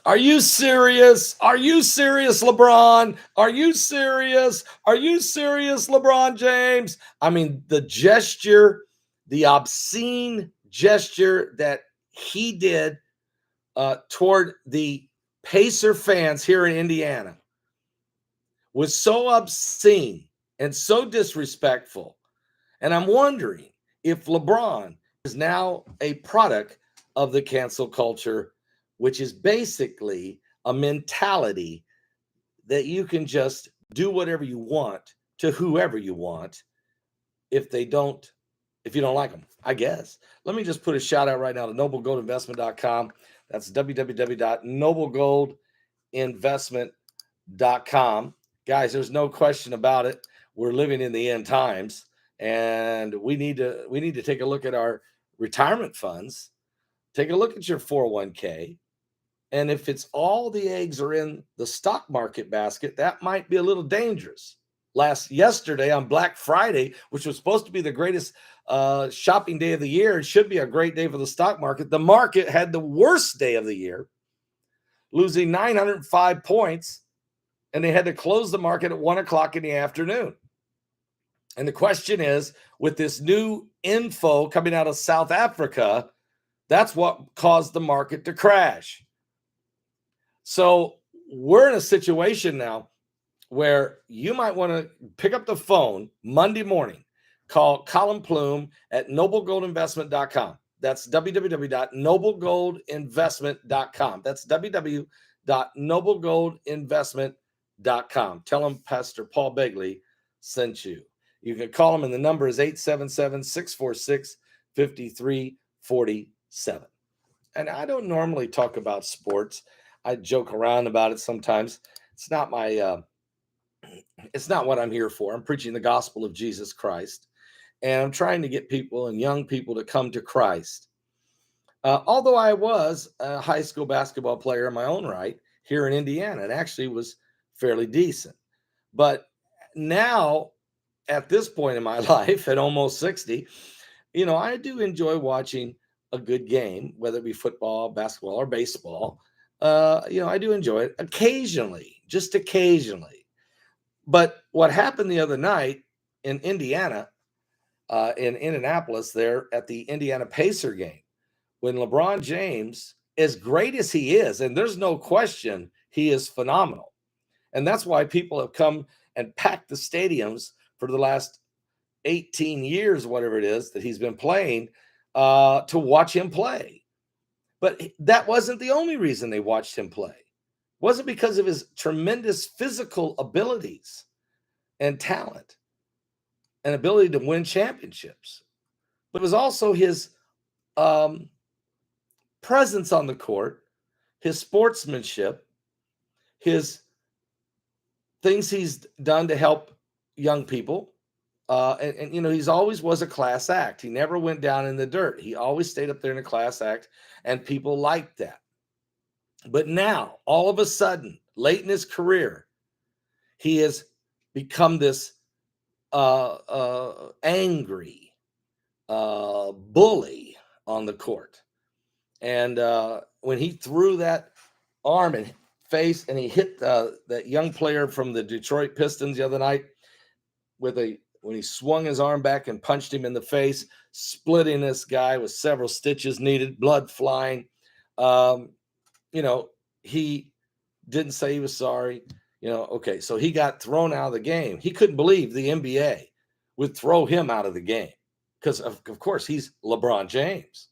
Are you serious? Are you serious, LeBron? Are you serious? Are you serious, LeBron James? I mean, the gesture, the obscene gesture that he did toward the Pacer fans here in Indiana was so obscene and so disrespectful. And I'm wondering if LeBron is now a product of the cancel culture, which is basically a mentality that you can just do whatever you want to whoever you want if they don't, if you don't like them, I guess. Let me just put a shout out right now to noblegoldinvestment.com. That's www.noblegoldinvestment.com. Guys, there's no question about it. We're living in the end times, and we need to take a look at our retirement funds. Take a look at your 401k. And if it's all the eggs are in the stock market basket, that might be a little dangerous. Yesterday on Black Friday, which was supposed to be the greatest shopping day of the year, it should be a great day for the stock market. The market had the worst day of the year, losing 905 points, and they had to close the market at 1 o'clock in the afternoon. And the question is, with this new info coming out of South Africa, that's what caused the market to crash. So we're in a situation now where you might want to pick up the phone Monday morning, call Colin Plume at noblegoldinvestment.com. That's www.noblegoldinvestment.com. That's www.noblegoldinvestment.com. Tell them Pastor Paul Begley sent you. You can call him, and the number is 877-646-5347. And I don't normally talk about sports. I joke around about it sometimes. It's not my it's not what I'm here for. I'm preaching the gospel of Jesus Christ, and I'm trying to get people and young people to come to Christ. Although I was a high school basketball player in my own right here in Indiana, and actually was fairly decent. But now, at this point in my life, at almost 60, I do enjoy watching a good game, whether it be football, basketball, or baseball. I do enjoy it occasionally, just occasionally. But what happened the other night in Indiana, in Indianapolis, there at the Indiana Pacer game, when LeBron James, as great as he is, and there's no question he is phenomenal. And that's why people have come and packed the stadiums for the last 18 years, whatever it is that he's been playing, to watch him play. But that wasn't the only reason they watched him play. It wasn't because of his tremendous physical abilities and talent and ability to win championships, but it was also his presence on the court, his sportsmanship, his things he's done to help young people. And he's always was a class act. He never went down in the dirt. He always stayed up there in a class act, and people liked that. But now, all of a sudden, late in his career, he has become this angry bully on the court. And when he threw that arm and face, and he hit that young player from the Detroit Pistons the other night when he swung his arm back and punched him in the face, splitting this guy with several stitches needed, blood flying. He didn't say he was sorry. Okay, so he got thrown out of the game. He couldn't believe the NBA would throw him out of the game because, of course, he's LeBron James.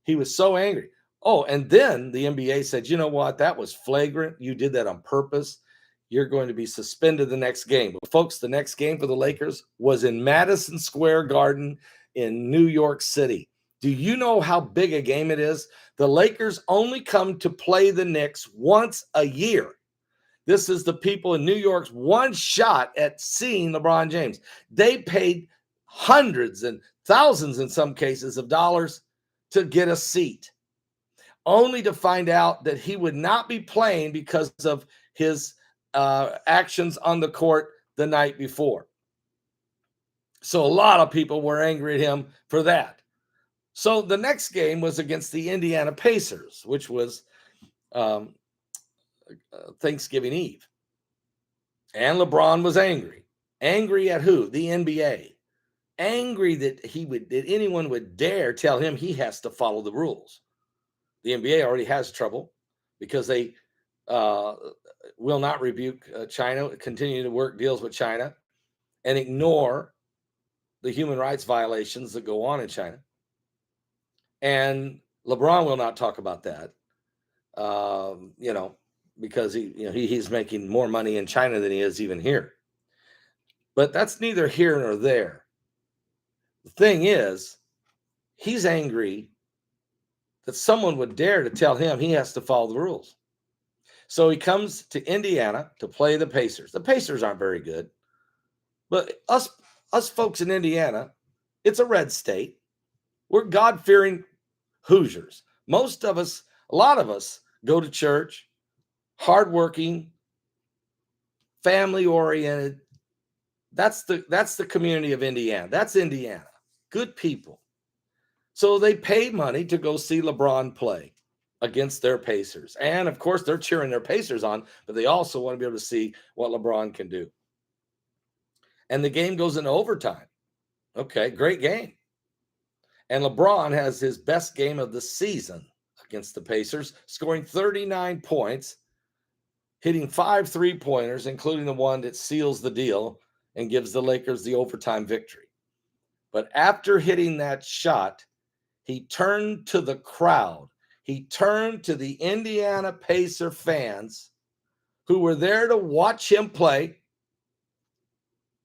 He was so angry. Oh, and then the NBA said, you know what? That was flagrant. You did that on purpose. You're going to be suspended the next game. But folks, the next game for the Lakers was in Madison Square Garden in New York City. Do you know how big a game it is? The Lakers only come to play the Knicks once a year. This is the people in New York's one shot at seeing LeBron James. They paid hundreds and thousands in some cases of dollars to get a seat, only to find out that he would not be playing because of his actions on the court the night before. So a lot of people were angry at him for that. So the next game was against the Indiana Pacers, which was Thanksgiving Eve. And LeBron was angry. Angry at who? The NBA. Angry that anyone would dare tell him he has to follow the rules. The NBA already has trouble because they will not rebuke China, continue to work deals with China, and ignore the human rights violations that go on in China. And LeBron will not talk about that, because he's making more money in China than he is even here. But that's neither here nor there. The thing is, he's angry that someone would dare to tell him he has to follow the rules. So he comes to Indiana to play the Pacers. The Pacers aren't very good, but us folks in Indiana, it's a red state. We're God-fearing Hoosiers. Most of us, a lot of us, go to church, hardworking, family-oriented. That's the community of Indiana. That's Indiana. Good people. So they pay money to go see LeBron play against their Pacers. And of course, they're cheering their Pacers on, but they also want to be able to see what LeBron can do. And the game goes into overtime. Okay, great game. And LeBron has his best game of the season against the Pacers, scoring 39 points, hitting 5 3-pointers, including the one that seals the deal and gives the Lakers the overtime victory. But after hitting that shot, he turned to the crowd. He turned to the Indiana Pacer fans who were there to watch him play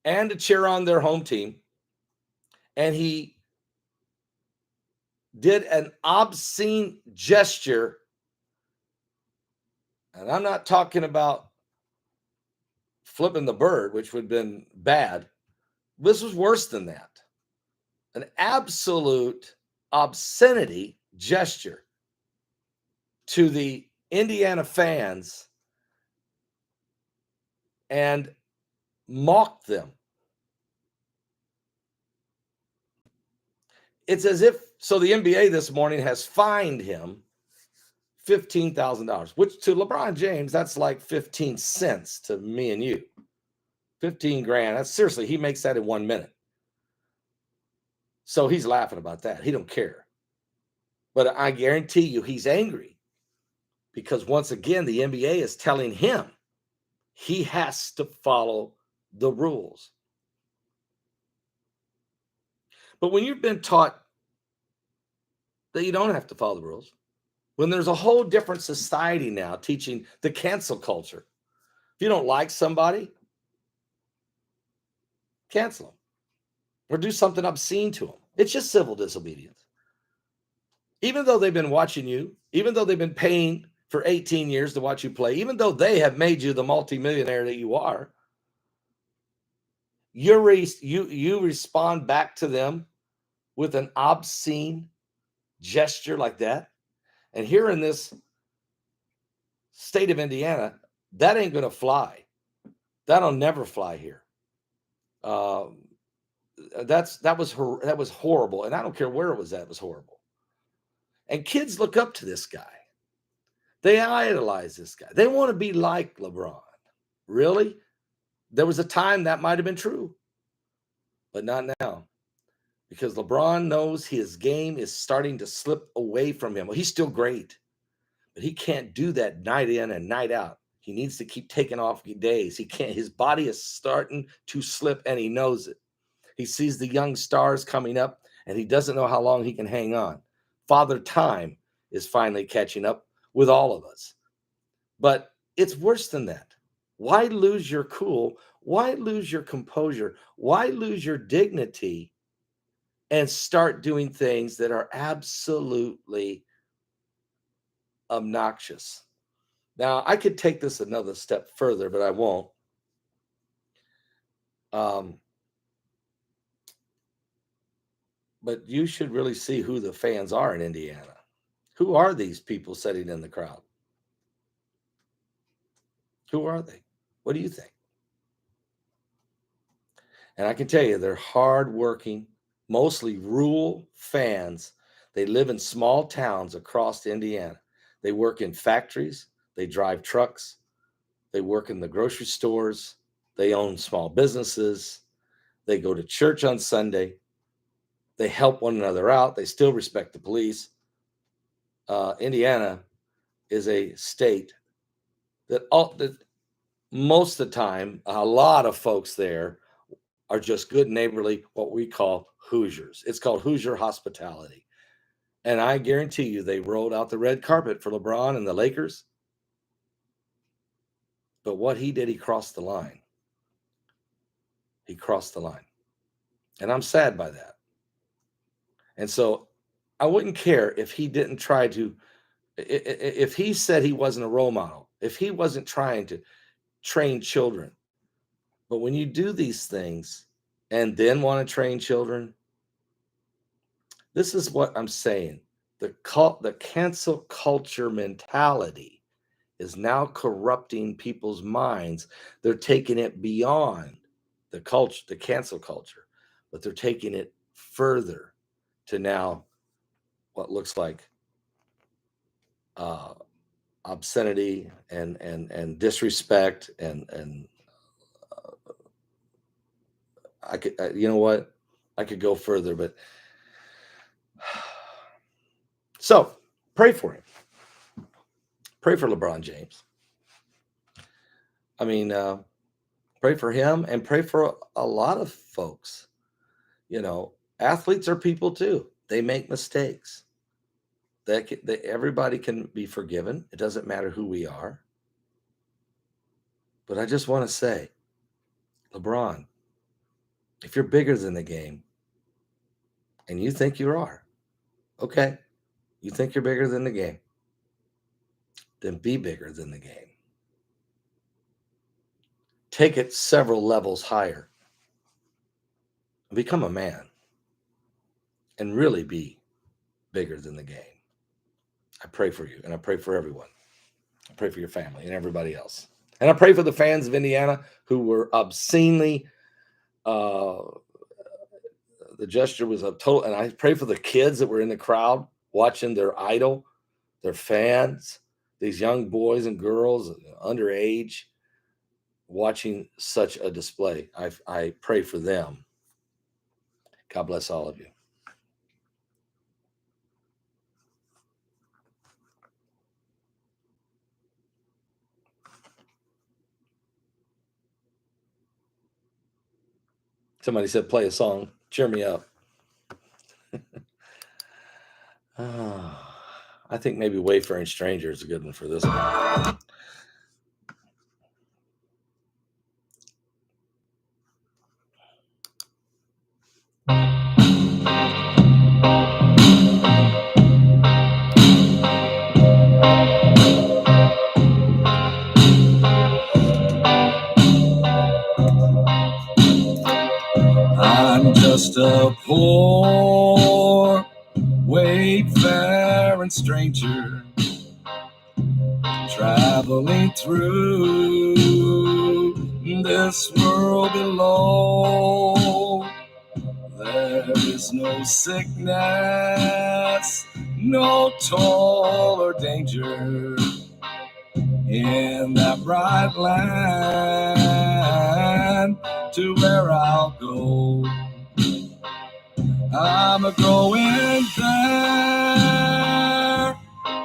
and to cheer on their home team. And he did an obscene gesture. And I'm not talking about flipping the bird, which would have been bad. This was worse than that. An absolute obscenity gesture to the Indiana fans and mocked them. It's as if, so the NBA this morning has fined him $15,000, which to LeBron James, that's like 15 cents to me and you. 15 grand. That's seriously, he makes that in 1 minute. So he's laughing about that. He don't care. But I guarantee you he's angry because once again, the NBA is telling him he has to follow the rules. But when you've been taught that you don't have to follow the rules, when there's a whole different society now teaching the cancel culture, if you don't like somebody, cancel them or do something obscene to them. It's just civil disobedience. Even though they've been watching you, even though they've been paying for 18 years to watch you play, even though they have made you the multimillionaire that you are, you respond back to them with an obscene gesture like that. And here in this state of Indiana, that ain't going to fly. That'll never fly here. That was horrible. And I don't care where it was at, it was horrible. And kids look up to this guy. They idolize this guy. They want to be like LeBron. Really? There was a time that might have been true, but not now. Because LeBron knows his game is starting to slip away from him. Well, he's still great, but he can't do that night in and night out. He needs to keep taking off days. He can't. His body is starting to slip, and he knows it. He sees the young stars coming up, and he doesn't know how long he can hang on. Father Time is finally catching up with all of us. But it's worse than that. Why lose your cool? Why lose your composure? Why lose your dignity and start doing things that are absolutely obnoxious? Now, I could take this another step further, but I won't. But you should really see who the fans are in Indiana. Who are these people sitting in the crowd? Who are they? What do you think? And I can tell you, they're hardworking, mostly rural fans. They live in small towns across Indiana. They work in factories. They drive trucks. They work in the grocery stores. They own small businesses. They go to church on Sunday. They help one another out. They still respect the police. Indiana is a state that most of the time, a lot of folks there are just good neighborly, what we call Hoosiers. It's called Hoosier hospitality. And I guarantee you they rolled out the red carpet for LeBron and the Lakers. But what he did, he crossed the line. He crossed the line. And I'm sad by that. And so I wouldn't care if he didn't try to, if he said he wasn't a role model, if he wasn't trying to train children. But when you do these things and then want to train children, this is what I'm saying. The cancel culture mentality is now corrupting people's minds. They're taking it beyond the culture, the cancel culture, but they're taking it further to now what looks like obscenity and disrespect and I could, you know what? I could go further, but so pray for him. Pray for LeBron James. I mean, pray for him and pray for a lot of folks. You know, athletes are people too. They make mistakes. Everybody can be forgiven. It doesn't matter who we are. But I just want to say, LeBron, if you're bigger than the game, and you think you are, okay, you think you're bigger than the game, then be bigger than the game. Take it several levels higher. Become a man and really be bigger than the game. I pray for you, and I pray for everyone. I pray for your family and everybody else. And I pray for the fans of Indiana who were obscenely, the gesture was a total, and I pray for the kids that were in the crowd watching their idol, their fans, these young boys and girls, underage, watching such a display. I pray for them. God bless all of you. Somebody said, play a song. Cheer me up. I think maybe Wayfaring Stranger is a good one for this one. I'm just a poor wayfaring stranger traveling through this world below. There is no sickness, no toil or danger in that bright land to where I'll go. I'm a-going there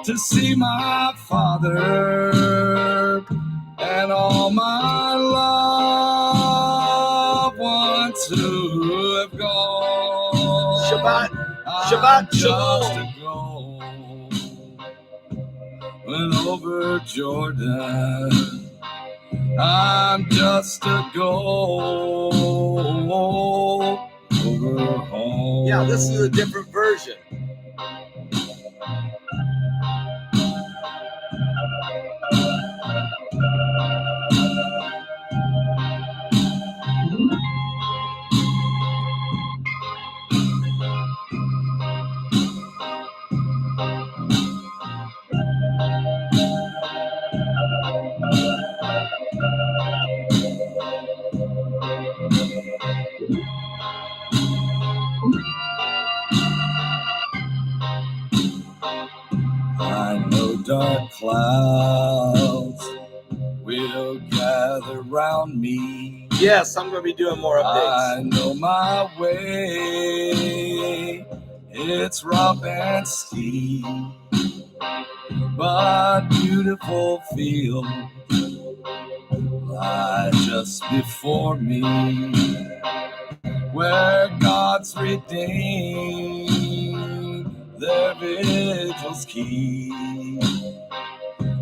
to see my father and all my loved ones who have gone. Shabbat Shalom. Went over Jordan. I'm just a go over home. Yeah, this is a different version. dark clouds will gather round me. Yes, I'm going to be doing more updates. I know my way, it's rough and steep, but beautiful fields lie just before me, where God's redeemed their vigils keep.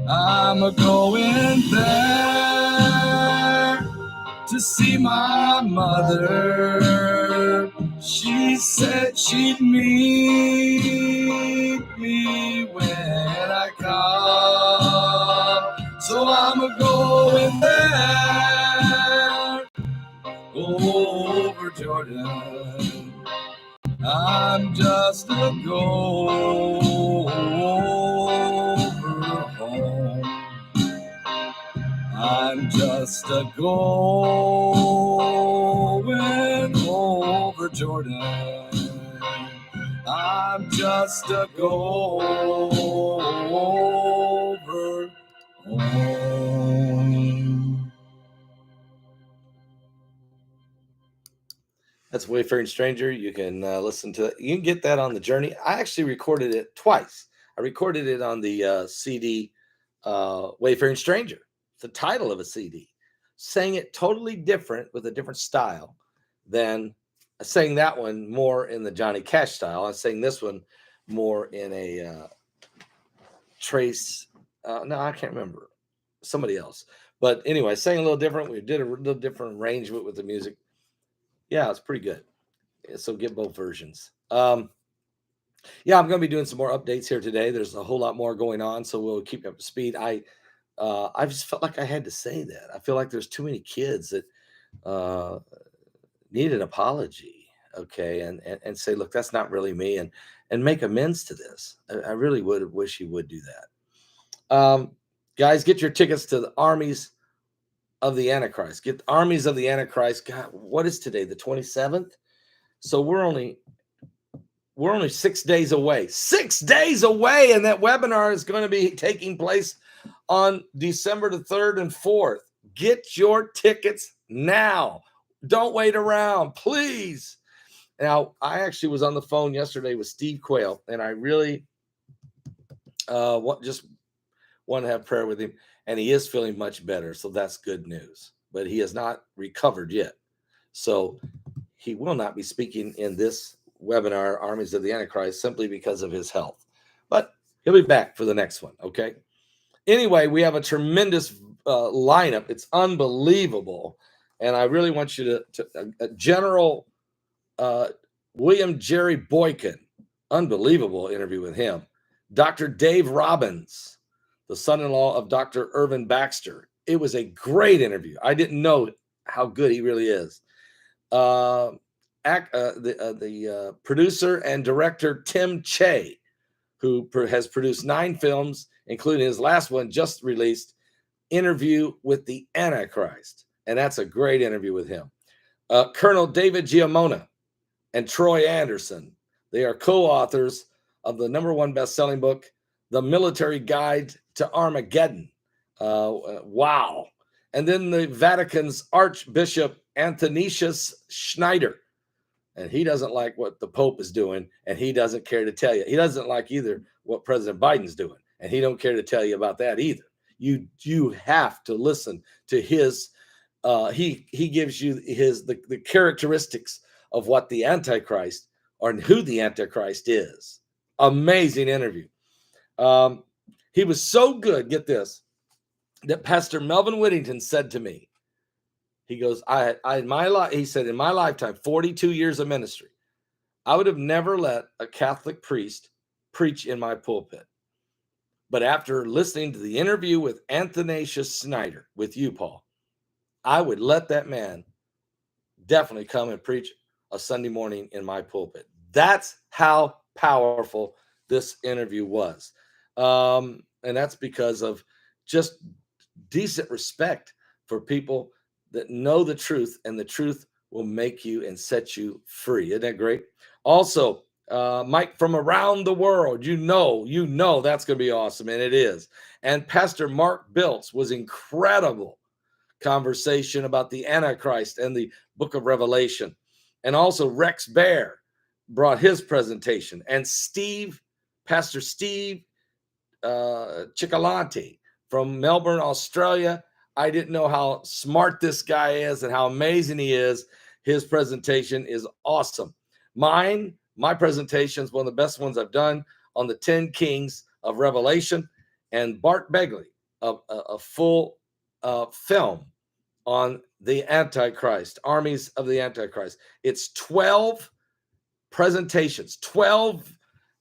I'm a-going there to see my mother. She said she'd meet me when I come. So I'm a-going there over Jordan. I'm just a-going home. I'm just a-going over Jordan. I'm just a-going over home. That's Wayfaring Stranger. You can listen to it. You can get that on the journey. I actually recorded it twice. I recorded it on the CD Wayfaring Stranger, the title of a CD. Sang it totally different with a different style than I sang that one more in the Johnny Cash style. I sang this one more in a Trace. No, I can't remember. Somebody else. But anyway, I sang a little different. We did a little different arrangement with the music. Yeah, it's pretty good. So get both versions. Yeah, I'm going to be doing some more updates here today. There's a whole lot more going on, so we'll keep you up to speed. I just felt like I had to say that. I feel like there's too many kids that need an apology, okay, and say, look, that's not really me, and make amends to this. I really would wish you would do that. Guys, get your tickets to the Armies of the Antichrist. Get the Armies of the Antichrist. God, what is today? The 27th. So we're only 6 days away. 6 days away, and that webinar is going to be taking place on December the 3rd and 4th. Get your tickets now. Don't wait around, please. Now, I actually was on the phone yesterday with Steve Quayle, and I really just want to have prayer with him, and he is feeling much better, so that's good news. But he has not recovered yet, so he will not be speaking in this webinar, Armies of the Antichrist, simply because of his health. But he'll be back for the next one, okay? Anyway, we have a tremendous lineup. It's unbelievable, and I really want you to General William Jerry Boykin, unbelievable interview with him. Dr. Dave Robbins, the son-in-law of Dr. Irvin Baxter. It was a great interview. I didn't know how good he really is. The producer and director Tim Che, who has produced 9 films, including his last one just released, Interview with the Antichrist. And that's a great interview with him. Colonel David Giammona and Troy Anderson. They are co-authors of the #1 best-selling book, The Military Guide to Armageddon. Wow. And then the Vatican's Archbishop Athanasius Schneider. And he doesn't like what the Pope is doing, and he doesn't care to tell you. He doesn't like either what President Biden's doing, and he don't care to tell you about that either. You have to listen to his. He gives you the characteristics of what the Antichrist or who the Antichrist is. Amazing interview. He was so good. Get this, that Pastor Melvin Whittington said to me. He goes, in my life, he said, in my lifetime, 42 years of ministry, I would have never let a Catholic priest preach in my pulpit. But after listening to the interview with Athanasius Schneider, with you, Paul, I would let that man definitely come and preach a Sunday morning in my pulpit. That's how powerful this interview was. And that's because of just decent respect for people that know the truth, and the truth will make you and set you free. Isn't that great? Also, Mike from around the world. You know that's going to be awesome, and it is. And Pastor Mark Biltz was incredible conversation about the Antichrist and the book of Revelation. And also Rex Bear brought his presentation. And Pastor Steve Ciccalante from Melbourne, Australia. I didn't know how smart this guy is and how amazing he is. His presentation is awesome. My presentation is one of the best ones I've done on the 10 Kings of Revelation, and Bart Begley, a full film on the Antichrist, armies of the Antichrist. It's 12 presentations, 12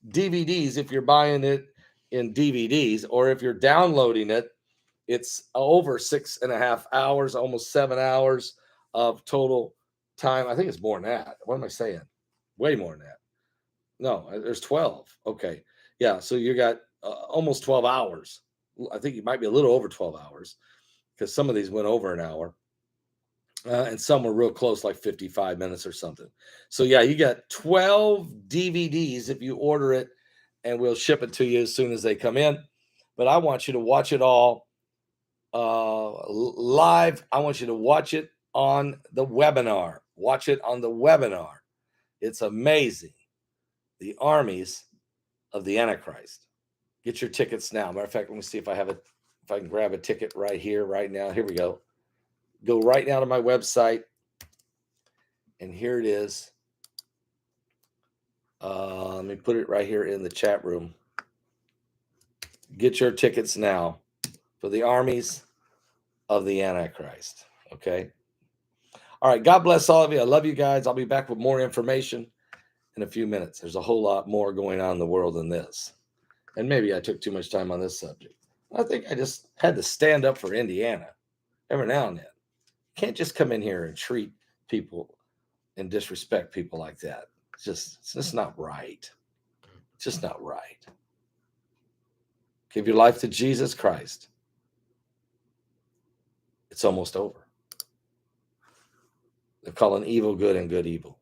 DVDs if you're buying it in DVDs, or if you're downloading it, it's over 6.5 hours, almost 7 hours of total time. I think it's more than that. What am I saying? Way more than that. No, there's 12. Okay. Yeah. So you got almost 12 hours. I think it might be a little over 12 hours because some of these went over an hour. And some were real close, like 55 minutes or something. So yeah, you got 12 DVDs if you order it, and we'll ship it to you as soon as they come in. But I want you to watch it all live. I want you to watch it on the webinar. Watch it on the webinar. It's amazing. The armies of the Antichrist. Get your tickets now. Matter of fact, let me see if I can grab a ticket right here, right now. Here we go. Go right now to my website, and here it is. Let me put it right here in the chat room. Get your tickets now for the armies of the Antichrist. Okay. All right. God bless all of you. I love you guys. I'll be back with more information in a few minutes. There's a whole lot more going on in the world than this. And maybe I took too much time on this subject. I think I just had to stand up for Indiana every now and then. You can't just come in here and treat people and disrespect people like that. It's just not right. It's just not right. Give your life to Jesus Christ. It's almost over. They're calling evil good and good evil.